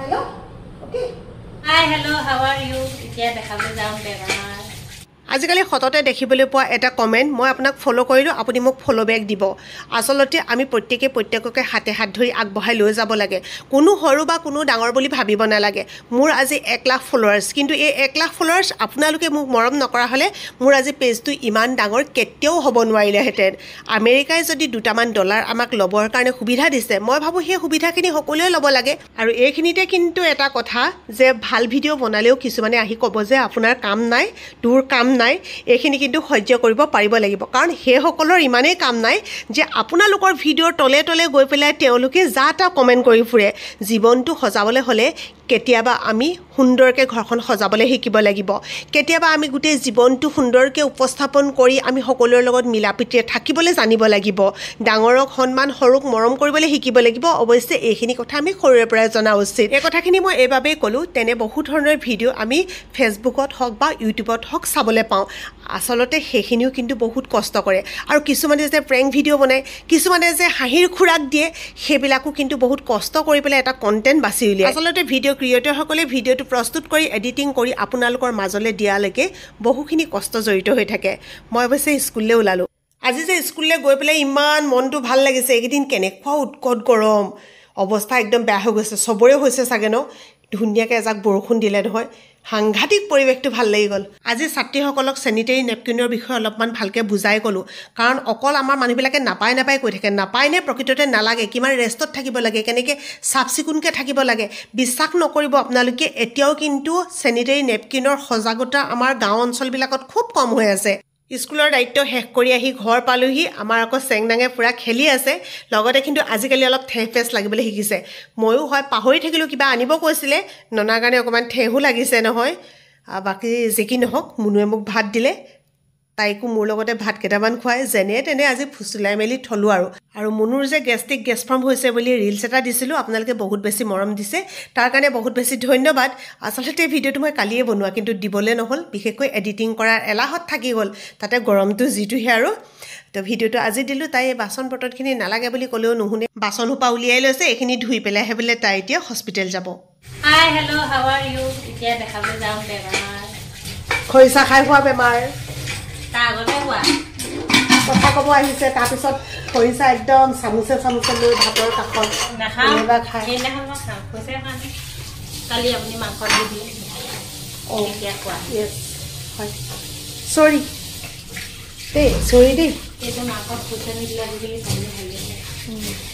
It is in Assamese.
Hello? Okay. Hi, hello, how are you? এতিয়া দেখাবলৈ যাম বেমাৰ আজিকালি হততে দেখিবলৈ পোৱা এটা কমেন্ট মই আপোনাক ফলো কৰিলো আপুনি মোক ফলো বেক দিব আসলতে আমি প্ৰত্যেককে হাতে হাত ধৰি আগবঢ়াই লৈ যাব লাগে কোনো হৰু বা কোনো ডাঙৰ বুলি ভাবিব নালাগে মোৰ আজি 1 লাখ ফলোৱাৰ্স কিন্তু এই 1 লাখ ফলোৱাৰ্স আপোনালোকে মোক মৰম নকৰা হলে মোৰ আজি পেজটো ইমান ডাঙৰ কেতিয়াও হ'ব নোৱাৰিলে হেতেন আমেৰিকাই যদি দুটামান ডলাৰ আমাক লবৰ কাৰণে সুবিধা দিছে মই ভাবো সেই সুবিধাখিনি সকলোৱে ল'ব লাগে আৰু এইখিনিতে কিন্তু এটা কথা যে ভাল ভিডিও বনালেও কিছুমানে আহি ক'ব যে আপোনাৰ কাম নাই তোৰ কাম নাই এইখিনি কিন্তু সহ্য কৰিব পাৰিব লাগিব কাৰণ হে সকলৰ ইমানেই কাম নাই যে আপোনালোকৰ ভিডিওৰ তলে তলে গৈ পেলাই তেওঁলোকে যাটা কমেন্ট কৰি ফুৰে জীৱনটো সজাবলৈ হলে কেতিয়াবা আমি সুন্দৰকে ঘৰখন সজাবলৈ শিকিব লাগিব কেতিয়াবা আমি গুটে জীৱনটো সুন্দৰকে উপস্থাপন কৰি আমি সকলোৰ লগত মিলাপিতিৰে থাকিবলৈ জানিব লাগিব ডাঙৰক সন্মান সৰুক মৰম কৰিবলৈ শিকিব লাগিব অৱশ্যে এইখিনি কথা আমি সৰুৰে পৰা জনা উচিত এই কথাখিনি মই এবাবে ক'লো তেনে বহু ধৰণৰ ভিডিও আমি ফেসবুকত হক বা ইউটিউবত হক চাবলৈ পাওঁ আসলতে সেইখিনিও কিন্তু বহুত কষ্ট কৰে আৰু কিছুমানে যে প্ৰেংক ভিডিও বনায় কিছুমানে যে হাঁহিৰ খুৰাক দিয়ে সেইবিলাকো কিন্তু বহুত কষ্ট কৰি পেলাই এটা কন্টেন্ট বাছি উলিয়ায় আসলতে ভিডিও ক্ৰিয়েটৰ সকলে ভিডিওটো প্ৰস্তুত কৰি এডিটিং কৰি আপোনালোকৰ মাজলৈ দিয়ালৈকে বহুখিনি কষ্ট জড়িত হৈ থাকে মই অৱশ্যে স্কুললৈ ওলালো আজি যে স্কুললৈ গৈ পেলাই ইমান মনটো ভাল লাগিছে এইদিন কেনেকুৱা উৎকট গৰম অৱস্থা একদম বেয়া হৈ গৈছে সবৰে হৈছে চাগে ন ধুনীয়াকৈ এজাক বৰষুণ দিলে নহয় সাংঘাতিক পৰিৱেশটো ভাল লাগি গ'ল আজি ছাত্ৰীসকলক স্যানিটাৰী নেপকিনৰ বিষয়ে অলপমান ভালকৈ বুজাই ক'লো কাৰণ অকল আমাৰ মানুহবিলাকে নাপায় কৈ থাকে নাপায় নে প্ৰকৃততে নালাগে কিমান ৰেষ্টত থাকিব লাগে কেনেকৈ চাফচিকুণকৈ থাকিব লাগে বিশ্বাস নকৰিব আপোনালোকে এতিয়াও কিন্তু স্যানিটাৰী নেপকিনৰ সজাগতা আমাৰ গাঁও অঞ্চলবিলাকত খুব কম হৈ আছে স্কুলৰ দায়িত্ব শেষ কৰি আহি ঘৰ পালোহি আমাৰ আকৌ চেংনাঙে পুৰা খেলি আছে লগতে কিন্তু আজিকালি অলপ ঠেহফেচ লাগিবলৈ শিকিছে ময়ো হয় পাহৰি থাকিলোঁ কিবা আনিব কৈছিলে ননাৰ কাৰণে অকণমান ঠেহো লাগিছে নহয় বাকী যি নহওক মুনুৱে মোক ভাত দিলে তাইকো মোৰ লগতে ভাত কেইটামান খুৱাই যেনে তেনে আজি ফুচুলাই মেলি থলো আৰু মুনুৰ যে গেষ্ট্ৰিক গেছ ফৰ্ম হৈছে বুলি ৰিলছ এটা দিছিলোঁ আপোনালোকে বহুত বেছি মৰম দিছে তাৰ কাৰণে বহুত বেছি ধন্যবাদ আচলতে ভিডিওটো মই কালিয়ে বনোৱা কিন্তু দিবলৈ নহ'ল বিশেষকৈ এডিটিং কৰাৰ এলাহত থাকি গ'ল তাতে গৰমটো যিটোহে আৰু তো ভিডিওটো আজি দিলোঁ তাই বাচন বৰ্তনখিনি নালাগে বুলি ক'লেও নুশুনে বাচন সোপা উলিয়াই লৈছে এইখিনি ধুই পেলাইহে বোলে তাই এতিয়া হস্পিটেল যাব hi hello how are you এতিয়া দেখাবলৈ যাম বেমাৰ খৰিচা খাই হোৱা বেমাৰ তাৰ আগতে হোৱা কথা ক'ব আহিছে তাৰপিছত খৰিচা একদম চামুচে লৈ ভাতৰ কাষত নাখাওঁ সেইদিনাখন মই খাওঁ কৈছে কাৰণে কালি আপুনি মাংস দি দিয়ে এতিয়া খোৱা য়েছ হয় চৰি দেই এইটো মাংসত পইচা নিদিলে আজিকালি খাবলৈ ভাল লাগে